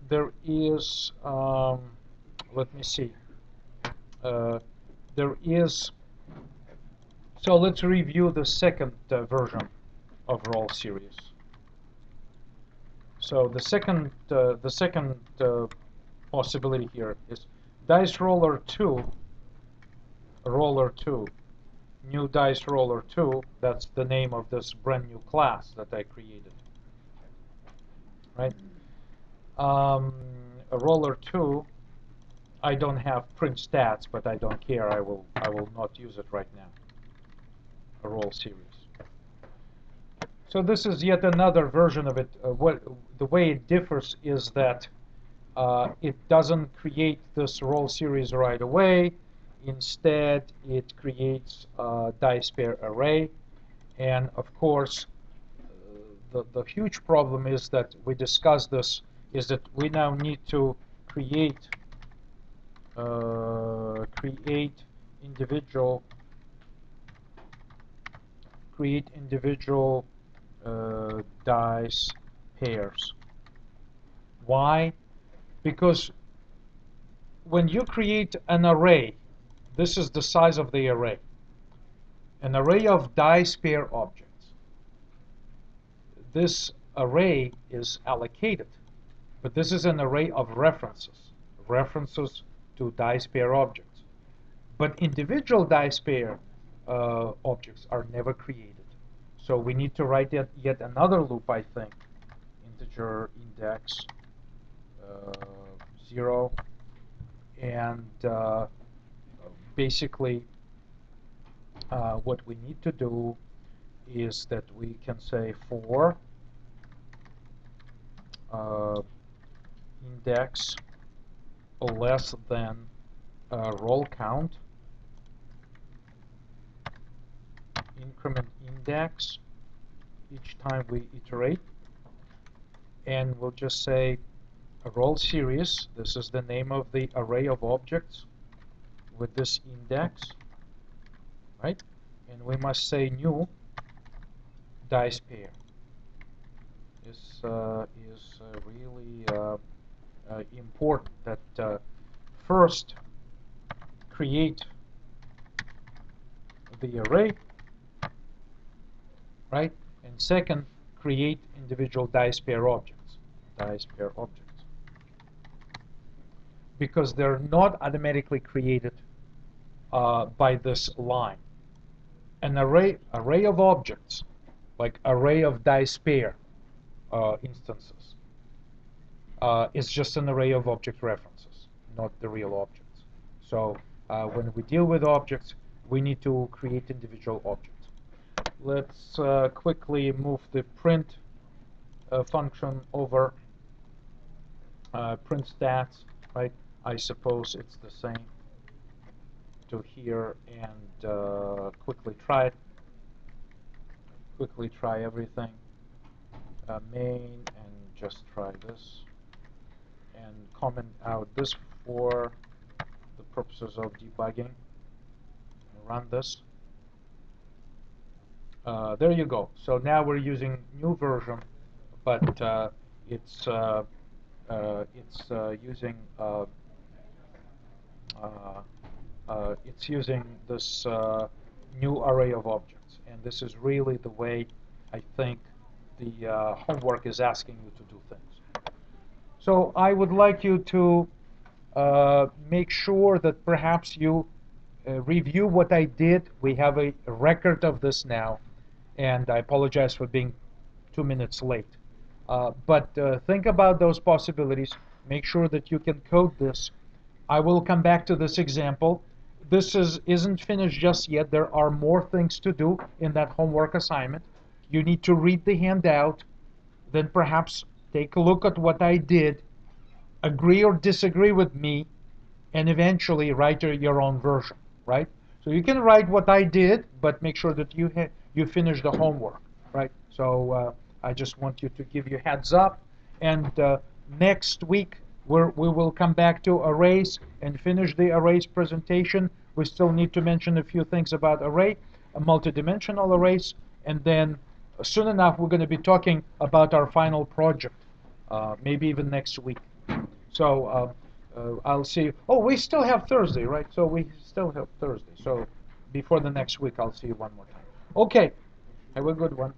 there is, let me see, there is, so let's review the second version of roll series. So the second possibility here is dice roller 2, new dice roller 2, that's the name of this brand new class that I created, right? A roller 2, I don't have print stats, but I don't care. I will not use it right now. A roll series. So this is yet another version of it. The way it differs is that it doesn't create this roll series right away. Instead, it creates a dice pair array. And of course, the huge problem is that we discussed this, is that we now need to create individual dice pairs. Why? Because when you create an array, this is the size of the array, an array of dice pair objects. This array is allocated, but this is an array of references to dice pair objects. But individual dice pair objects are never created. So we need to write yet another loop, I think. Integer index 0. And basically, what we need to do is that we can say for index less than roll count, increment index each time we iterate, and we'll just say a roll series. This is the name of the array of objects with this index, right? And we must say new dice pair. This is really important that first create the array, right? And second, create individual dice pair objects. Because they're not automatically created by this line. An array of objects, like array of dice pair instances, is just an array of object references, not the real objects. So when we deal with objects, we need to create individual objects. Let's quickly move the print function over. Print stats, right? I suppose it's the same to here, and quickly try it. Quickly try everything. Main, and just try this. And comment out this for the purposes of debugging. Run this. There you go. So now we're using new version, but it's using this new array of objects, and this is really the way I think the homework is asking you to do things. So I would like you to make sure that perhaps you review what I did. We have a record of this now, and I apologize for being 2 minutes late. But think about those possibilities. Make sure that you can code this. I will come back to this example. This isn't finished just yet. There are more things to do in that homework assignment. You need to read the handout, then perhaps take a look at what I did, agree or disagree with me, and eventually write your own version, right? So you can write what I did, but make sure that you finish the homework, right? So I just want you to give you heads up, and next week we will come back to arrays and finish the arrays presentation. We still need to mention a few things about multidimensional arrays, and then soon enough we're going to be talking about our final project, maybe even next week. So I'll see you. Oh, we still have Thursday, right? So we still have Thursday. So before the next week, I'll see you one more time. Okay. Have a good one.